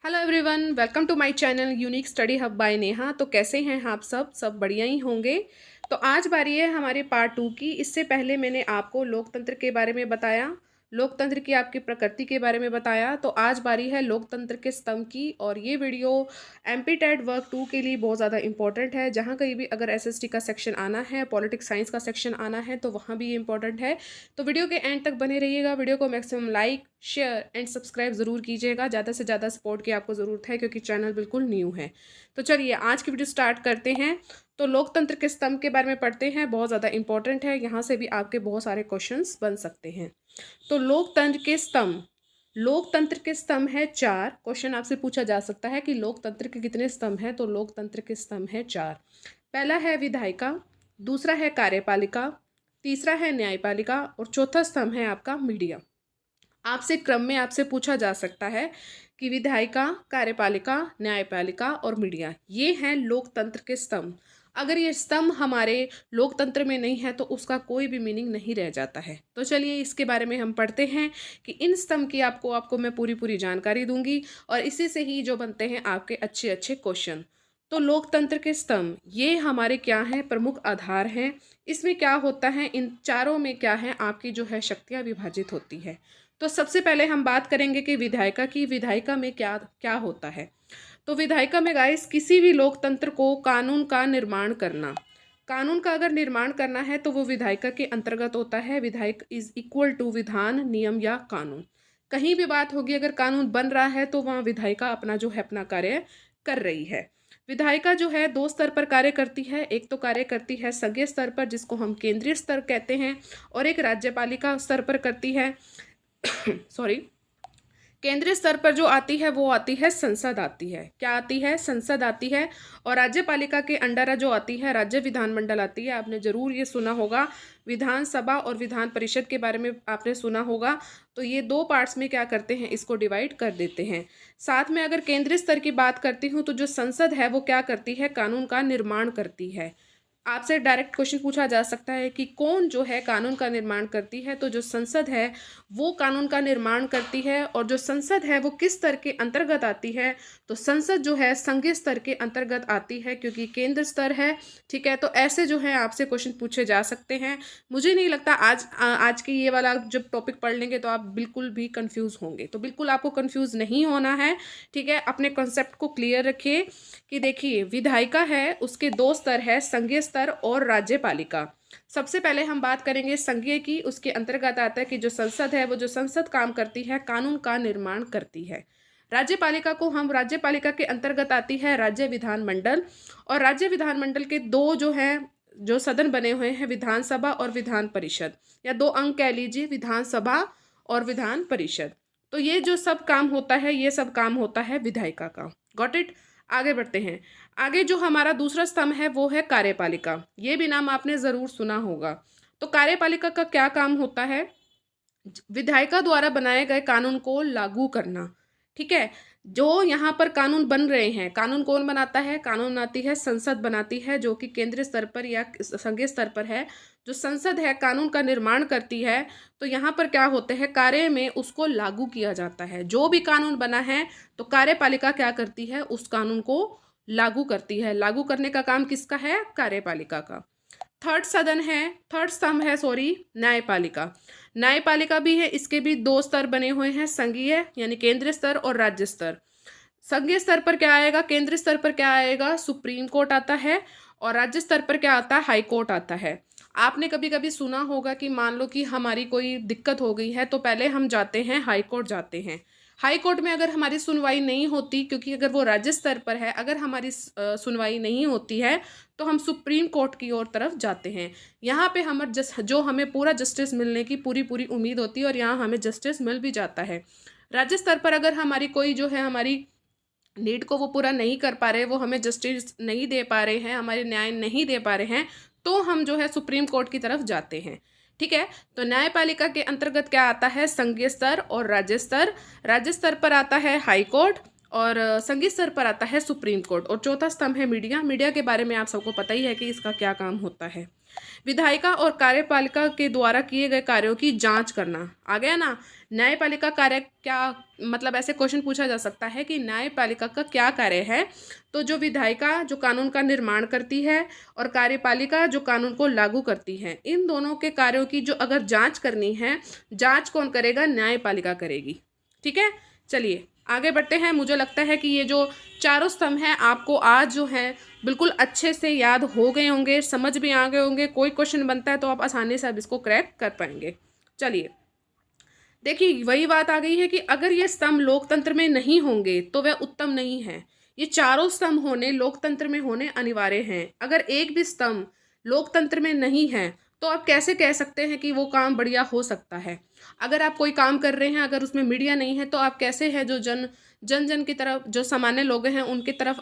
Hello everyone, welcome to my channel Unique Study Hub by Neha. तो कैसे हैं आप सब बढ़िया ही होंगे। तो आज बारी है हमारे पार्ट 2 की। इससे पहले मैंने आपको लोकतंत्र के बारे में बताया, लोकतंत्र की आपकी प्रकृति के बारे में बताया। तो आज बारी है लोकतंत्र के स्तंभ की। और ये वीडियो एमपी टेट वर्क 2 के लिए बहुत ज़्यादा इंपॉर्टेंट है। जहाँ कहीं भी अगर एसएसटी का सेक्शन आना है, पॉलिटिक्स साइंस का सेक्शन आना है, तो वहाँ भी ये इंपॉर्टेंट है। तो वीडियो के एंड तक बने रहिएगा। वीडियो को maximum like, share and subscribe ज़रूर कीजिएगा। ज़्यादा से ज़्यादा सपोर्ट की आपको ज़रूरत है क्योंकि चैनल बिल्कुल न्यू है। तो चलिए आज की वीडियो स्टार्ट करते हैं। तो लोकतंत्र के स्तंभ के बारे में पढ़ते हैं, बहुत ज़्यादा इंपॉर्टेंट है। यहाँ से भी आपके बहुत सारे क्वेश्चंस बन सकते हैं। तो लोकतंत्र के स्तंभ है 4। क्वेश्चन आपसे पूछा जा सकता है कि लोकतंत्र के कितने स्तंभ हैं। तो लोकतंत्र के स्तंभ है 4। पहला है विधायिका, दूसरा है कार्यपालिका, तीसरा है न्यायपालिका और चौथा स्तंभ है आपका मीडिया। आपसे क्रम में आपसे पूछा जा सकता है कि विधायिका, कार्यपालिका, न्यायपालिका और मीडिया, ये हैं लोकतंत्र के स्तंभ। अगर ये स्तंभ हमारे लोकतंत्र में नहीं है तो उसका कोई भी मीनिंग नहीं रह जाता है। तो चलिए इसके बारे में हम पढ़ते हैं कि इन स्तंभ की आपको मैं पूरी जानकारी दूंगी और इसी से ही जो बनते हैं आपके अच्छे अच्छे क्वेश्चन। तो लोकतंत्र के स्तंभ ये हमारे क्या हैं, प्रमुख आधार हैं। इसमें क्या होता है, इन चारों में क्या है, आपकी जो है शक्तियाँ विभाजित होती है। तो सबसे पहले हम बात करेंगे कि विधायिका की। विधायिका में क्या क्या होता है। तो विधायिका में गाइस किसी भी लोकतंत्र को कानून का निर्माण करना, कानून का अगर निर्माण करना है तो वो विधायिका के अंतर्गत होता है। विधायक इज इक्वल टू विधान, नियम या कानून। कहीं भी बात होगी, अगर कानून बन रहा है तो वहाँ विधायिका अपना जो है अपना कार्य कर रही है। विधायिका जो है 2 स्तर पर कार्य करती है। एक तो कार्य करती है संघीय स्तर पर जिसको हम केंद्रीय स्तर कहते हैं, और एक राज्यपालिका स्तर पर करती है सॉरी, केंद्रीय स्तर पर जो आती है वो आती है संसद आती है। क्या आती है? संसद आती है। और राज्यपालिका के अंडर जो आती है राज्य विधानमंडल आती है। आपने जरूर ये सुना होगा, विधानसभा और विधान परिषद के बारे में आपने सुना होगा। तो ये 2 पार्ट्स में क्या करते हैं, इसको डिवाइड कर देते हैं। साथ में अगर केंद्रीय स्तर की बात करती हूँ तो जो संसद है वो क्या करती है, कानून का निर्माण करती है। आपसे डायरेक्ट क्वेश्चन पूछा जा सकता है कि कौन जो है कानून का निर्माण करती है। तो जो संसद है वो कानून का निर्माण करती है। और जो संसद है वो किस स्तर के अंतर्गत आती है, तो संसद जो है संघीय स्तर के अंतर्गत आती है क्योंकि केंद्र स्तर है। ठीक है, तो ऐसे जो है आपसे क्वेश्चन पूछे जा सकते हैं। मुझे नहीं लगता आज की ये वाला जब टॉपिक पढ़ लेंगे तो आप बिल्कुल भी कंफ्यूज होंगे। तो बिल्कुल आपको कंफ्यूज नहीं होना है। ठीक है, अपने कॉन्सेप्ट को क्लियर रखिए कि देखिए विधायिका है, उसके 2 स्तर है, संघीय स्तर और राज्यपालिका। सबसे पहले हम बात करेंगे संघीय की। उसके अंतर्गत आता है कि जो संसद है वो जो संसद काम करती है, कानून का निर्माण करती है। राज्यपालिका के अंतर्गत आती है राज्य विधानमंडल। और राज्य विधानमंडल के 2 जो है जो सदन बने हुए हैं, विधानसभा और विधान परिषद, या 2 अंग कह लीजिए, विधानसभा और विधान परिषद। तो ये जो सब काम होता है, ये सब काम होता है विधायिका का। Got it. आगे बढ़ते हैं। आगे जो हमारा दूसरा स्तंभ है वो है कार्यपालिका। ये भी नाम आपने ज़रूर सुना होगा। तो कार्यपालिका का क्या काम होता है, विधायिका द्वारा बनाए गए कानून को लागू करना। ठीक है, जो यहाँ पर कानून बन रहे हैं, कानून कौन बनाता है, कानून बनाती है संसद बनाती है, जो कि केंद्रीय स्तर पर या संघीय स्तर पर है। जो संसद है कानून का निर्माण करती है। तो यहाँ पर क्या होते हैं, कार्य में उसको लागू किया जाता है। जो भी कानून बना है तो कार्यपालिका क्या करती है, उस कानून को लागू करती है। लागू करने का काम किसका है, कार्यपालिका का। थर्ड स्तंभ है न्यायपालिका। न्यायपालिका भी है, इसके भी 2 स्तर बने हुए हैं, संघीय यानी केंद्रीय स्तर और राज्य स्तर। संघीय स्तर पर क्या आएगा, केंद्रीय स्तर पर क्या आएगा, सुप्रीम कोर्ट आता है। और राज्य स्तर पर क्या आता है, हाई कोर्ट आता है। आपने कभी कभी सुना होगा कि मान लो कि हमारी कोई दिक्कत हो गई है तो पहले हम जाते हैं हाई कोर्ट जाते हैं। हाई कोर्ट में अगर हमारी सुनवाई नहीं होती, क्योंकि अगर वो राज्य स्तर पर है, अगर हमारी सुनवाई नहीं होती है तो हम सुप्रीम कोर्ट की ओर तरफ जाते हैं। यहाँ पे जो हमें पूरा जस्टिस मिलने की पूरी उम्मीद होती है और यहाँ हमें जस्टिस मिल भी जाता है। राज्य स्तर पर अगर हमारी कोई जो है हमारी नीड को वो पूरा नहीं कर पा रहे, वो हमें जस्टिस नहीं दे पा रहे हैं, हमारे न्याय नहीं दे पा रहे हैं, तो हम जो है सुप्रीम कोर्ट की तरफ जाते हैं। ठीक है, तो न्यायपालिका के अंतर्गत क्या आता है, संघीय स्तर और राज्य स्तर। राज्य स्तर पर आता है हाई कोर्ट और संघीय स्तर पर आता है सुप्रीम कोर्ट। और चौथा स्तंभ है मीडिया। मीडिया के बारे में आप सबको पता ही है कि इसका क्या काम होता है। विधायिका और कार्यपालिका के द्वारा किए गए कार्यों की जांच करना। आ गया ना। न्यायपालिका कार्य क्या, मतलब ऐसे क्वेश्चन पूछा जा सकता है कि न्यायपालिका का क्या कार्य है। तो जो विधायिका जो कानून का निर्माण करती है और कार्यपालिका जो कानून को लागू करती है, इन दोनों के कार्यों की जो अगर जांच करनी है, जांच कौन करेगा? न्यायपालिका करेगी। ठीक है, चलिए आगे बढ़ते हैं। मुझे लगता है कि ये जो चारों स्तंभ हैं आपको आज जो है बिल्कुल अच्छे से याद हो गए होंगे, समझ भी आ गए होंगे। कोई क्वेश्चन बनता है तो आप आसानी से अब इसको क्रैक कर पाएंगे। चलिए देखिए, वही बात आ गई है कि अगर ये स्तंभ लोकतंत्र में नहीं होंगे तो वह उत्तम नहीं है। ये चारों स्तंभ होने लोकतंत्र में होने अनिवार्य हैं। अगर एक भी स्तंभ लोकतंत्र में नहीं है तो आप कैसे कह सकते हैं कि वो काम बढ़िया हो सकता है? अगर आप कोई काम कर रहे हैं, अगर उसमें मीडिया नहीं है तो आप कैसे है जो जन जन जन की तरफ, जो सामान्य लोग हैं उनकी तरफ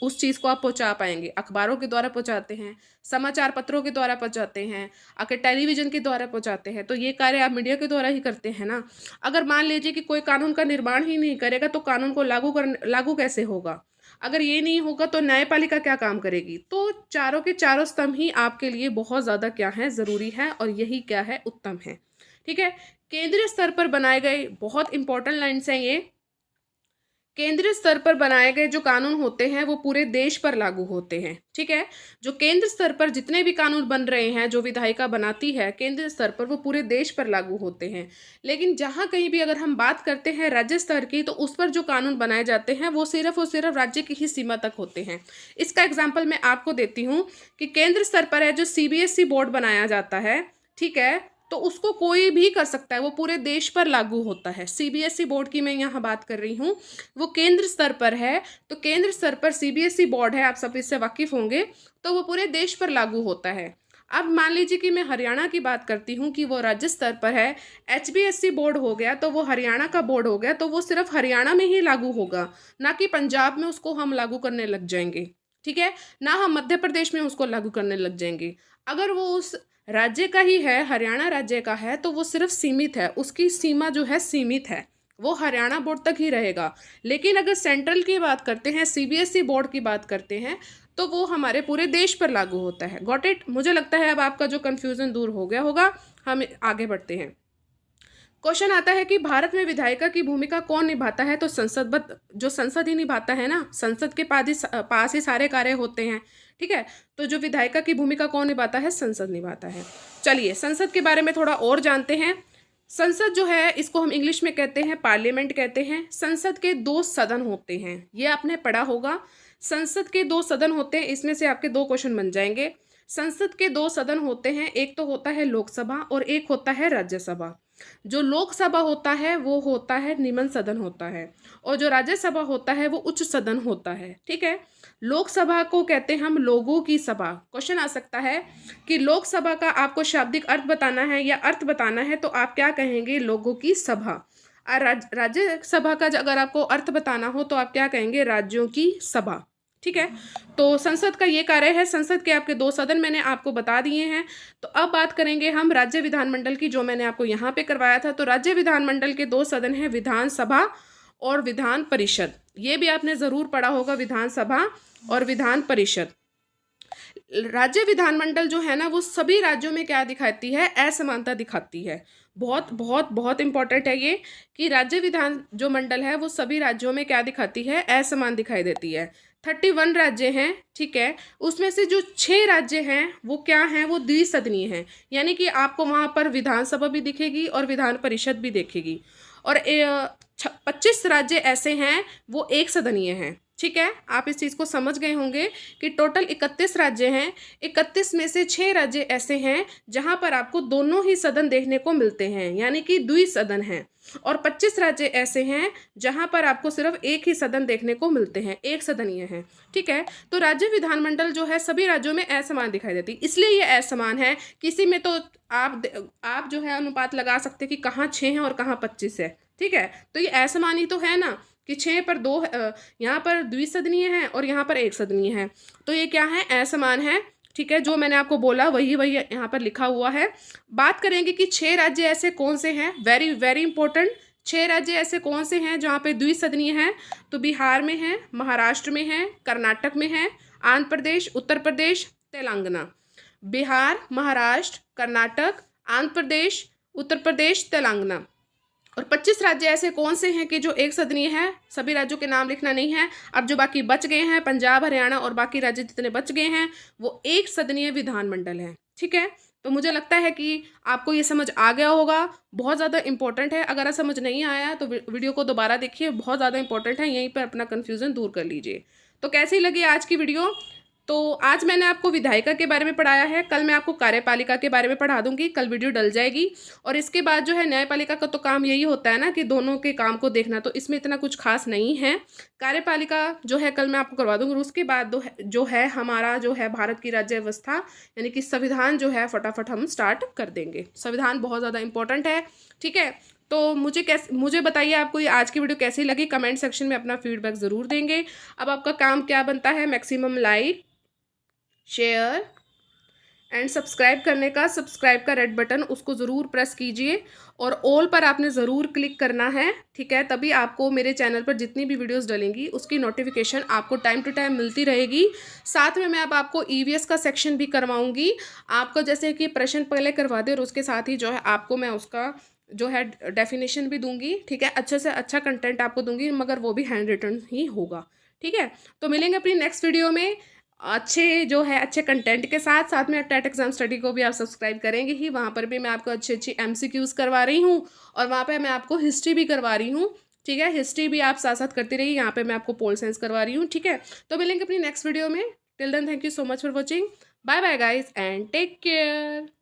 उस चीज़ को आप पहुंचा पाएंगे? अखबारों के द्वारा पहुंचाते हैं, समाचार पत्रों के द्वारा पहुंचाते हैं, आके टेलीविजन के द्वारा पहुंचाते हैं, तो ये कार्य आप मीडिया के द्वारा ही करते हैं ना। अगर मान लीजिए कि कोई कानून का निर्माण ही नहीं करेगा तो कानून को लागू कैसे होगा? अगर ये नहीं होगा तो न्यायपालिका क्या काम करेगी? तो चारों के चारों स्तंभ ही आपके लिए बहुत ज़्यादा क्या है, ज़रूरी है, और यही क्या है, उत्तम है। ठीक है, केंद्रीय स्तर पर बनाए गए, बहुत इंपॉर्टेंट लाइन्स हैं ये, केंद्रीय स्तर पर बनाए गए जो कानून होते हैं वो पूरे देश पर लागू होते हैं। ठीक है, जो केंद्र स्तर पर जितने भी कानून बन रहे हैं, जो विधायिका बनाती है केंद्रीय स्तर पर, वो पूरे देश पर लागू होते हैं। लेकिन जहाँ कहीं भी अगर हम बात करते हैं राज्य स्तर की, तो उस पर जो कानून बनाए जाते हैं वो सिर्फ और सिर्फ राज्य की ही सीमा तक होते हैं। इसका एग्जाम्पल मैं आपको देती हूँ कि केंद्र स्तर पर है जो CBSE बोर्ड बनाया जाता है, ठीक है, तो उसको कोई भी कर सकता है, वो पूरे देश पर लागू होता है। CBSE बोर्ड की मैं यहाँ बात कर रही हूँ, वो केंद्र स्तर पर है, तो केंद्र स्तर पर CBSE बोर्ड है, आप सब इससे वाकिफ होंगे, तो वो पूरे देश पर लागू होता है। अब मान लीजिए कि मैं हरियाणा की बात करती हूँ कि वो राज्य स्तर पर है, HBSE बोर्ड हो गया, तो वो हरियाणा का बोर्ड हो गया, तो वो सिर्फ हरियाणा में ही लागू होगा, ना कि पंजाब में उसको हम लागू करने लग जाएंगे। ठीक है, ना हम मध्य प्रदेश में उसको लागू करने लग जाएंगे। अगर वो उस राज्य का ही है, हरियाणा राज्य का है, तो वो सिर्फ सीमित है, उसकी सीमा जो है सीमित है, वो हरियाणा बोर्ड तक ही रहेगा। लेकिन अगर सेंट्रल की बात करते हैं, CBSE बोर्ड की बात करते हैं, तो वो हमारे पूरे देश पर लागू होता है। Got it? मुझे लगता है अब आपका जो कन्फ्यूज़न दूर हो गया होगा। हम आगे बढ़ते हैं। क्वेश्चन आता है कि भारत में विधायिका की भूमिका कौन निभाता है? तो जो संसद ही निभाता है ना, संसद के पास ही सारे कार्य होते हैं। ठीक है, तो जो विधायिका की भूमिका कौन निभाता है? संसद निभाता है। चलिए संसद के बारे में थोड़ा और जानते हैं। संसद जो है, इसको हम इंग्लिश में कहते हैं पार्लियामेंट कहते हैं। संसद के 2 सदन होते हैं, ये आपने पढ़ा होगा। संसद के 2 सदन होते हैं, इसमें से आपके 2 क्वेश्चन बन जाएंगे। संसद के 2 सदन होते हैं, एक तो होता है लोकसभा और एक होता है राज्यसभा। जो लोकसभा होता है वो होता है निम्न सदन होता है, और जो राज्यसभा होता है वो उच्च सदन होता है। ठीक है, लोकसभा को कहते हैं हम लोगों की सभा। क्वेश्चन आ सकता है कि लोकसभा का आपको शाब्दिक अर्थ बताना है या अर्थ बताना है, तो आप क्या कहेंगे? लोगों की सभा। और राज्यसभा का अगर आपको अर्थ बताना हो तो आप क्या कहेंगे? राज्यों की सभा। ठीक है, तो संसद का ये कार्य है। संसद के आपके 2 सदन मैंने आपको बता दिए हैं। तो अब बात करेंगे हम राज्य विधानमंडल की, जो मैंने आपको यहाँ पे करवाया था। तो राज्य विधानमंडल के 2 सदन हैं, विधानसभा और विधान परिषद। ये भी आपने ज़रूर पढ़ा होगा, विधानसभा और विधान परिषद। राज्य विधानमंडल जो है ना, वो सभी राज्यों में क्या दिखाती है? असमानता दिखाती है। बहुत बहुत बहुत इंपॉर्टेंट है ये, कि राज्य विधान जो मंडल है वो सभी राज्यों में क्या दिखाती है? असमान दिखाई देती है। 31 राज्य हैं, ठीक है, उसमें से जो 6 राज्य हैं वो क्या हैं? वो द्विसदनीय हैं, यानी कि आपको वहाँ पर विधानसभा भी दिखेगी और विधान परिषद भी दिखेगी। और 25 राज्य ऐसे हैं वो एक सदनीय हैं। ठीक है, आप इस चीज़ को समझ गए होंगे कि टोटल 31 राज्य हैं। 31 में से 6 राज्य ऐसे हैं जहां पर आपको दोनों ही सदन देखने को मिलते हैं, यानी कि द्विसदन हैं। और 25 राज्य ऐसे हैं जहां पर आपको सिर्फ एक ही सदन देखने को मिलते हैं, एक सदनीय है। ठीक है, तो राज्य विधानमंडल जो है सभी राज्यों में असमान दिखाई देती है, इसलिए ये असमान है। किसी में तो आप जो है अनुपात लगा सकते हैं कि कहाँ 6 हैं और कहाँ 25 है। ठीक है, तो ये असमान ही तो है ना, कि 6 पर 2 यहाँ पर द्विसदनीय है और यहाँ पर एक सदनीय है, तो ये क्या है? असमान है। ठीक है, जो मैंने आपको बोला वही वही यहाँ पर लिखा हुआ है। बात करेंगे कि 6 राज्य ऐसे कौन से हैं, वेरी वेरी इंपॉर्टेंट। 6 राज्य ऐसे कौन से हैं जहाँ पे द्विसदनीय है? तो बिहार में है, महाराष्ट्र में है, कर्नाटक में है, आंध्र प्रदेश, उत्तर प्रदेश, तेलंगाना। बिहार, महाराष्ट्र, कर्नाटक, आंध्र प्रदेश, उत्तर प्रदेश, तेलंगाना। और 25 राज्य ऐसे कौन से हैं कि जो एक सदनीय है? सभी राज्यों के नाम लिखना नहीं है। अब जो बाकी बच गए हैं, पंजाब, हरियाणा और बाकी राज्य जितने बच गए हैं, वो एक सदनीय विधानमंडल है। ठीक है, तो मुझे लगता है कि आपको ये समझ आ गया होगा। बहुत ज़्यादा इंपॉर्टेंट है। अगर समझ नहीं आया तो वीडियो को दोबारा देखिए, बहुत ज़्यादा इंपॉर्टेंट है। यहीं पर अपना कन्फ्यूज़न दूर कर लीजिए। तो कैसी लगी आज की वीडियो? तो आज मैंने आपको विधायिका के बारे में पढ़ाया है, कल मैं आपको कार्यपालिका के बारे में पढ़ा दूंगी। कल वीडियो डल जाएगी। और इसके बाद जो है न्यायपालिका का तो काम यही होता है ना कि दोनों के काम को देखना, तो इसमें इतना कुछ खास नहीं है। कार्यपालिका जो है कल मैं आपको करवा दूंगी। और उसके बाद जो है हमारा जो है भारत की राज्य व्यवस्था यानी कि संविधान जो है फटाफट हम स्टार्ट कर देंगे। संविधान बहुत ज़्यादा इंपॉर्टेंट है। ठीक है, तो मुझे बताइए आपको ये आज की वीडियो कैसी लगी। कमेंट सेक्शन में अपना फीडबैक ज़रूर देंगे। अब आपका काम क्या बनता है? Maximum like, share and subscribe करने का। सब्सक्राइब का रेड बटन उसको ज़रूर प्रेस कीजिए और ऑल पर आपने ज़रूर क्लिक करना है। ठीक है, तभी आपको मेरे चैनल पर जितनी भी वीडियोस डलेंगी उसकी नोटिफिकेशन आपको टाइम टू टाइम मिलती रहेगी। साथ में मैं अब आपको ईवीएस का सेक्शन भी करवाऊंगी। आपको जैसे कि प्रश्न पहले करवा दे और उसके साथ ही जो है आपको मैं उसका जो है डेफिनेशन भी दूंगी। ठीक है, अच्छे से अच्छा कंटेंट आपको दूंगी, मगर वो भी हैंड रिटन ही होगा। ठीक है, तो मिलेंगे अपनी नेक्स्ट वीडियो में अच्छे जो है अच्छे कंटेंट के साथ। साथ में टेट एग्जाम स्टडी को भी आप सब्सक्राइब करेंगे ही। वहाँ पर भी मैं आपको अच्छी अच्छी एमसीक्यूज़ करवा रही हूँ और वहाँ पे मैं आपको हिस्ट्री भी करवा रही हूँ। ठीक है, हिस्ट्री भी आप साथ साथ करती रहिए। यहाँ पे मैं आपको पोल साइंस करवा रही हूँ। ठीक है, तो मिलेंगे अपनी नेक्स्ट वीडियो में। Till then thank you so much for watching. Bye bye guys and take care.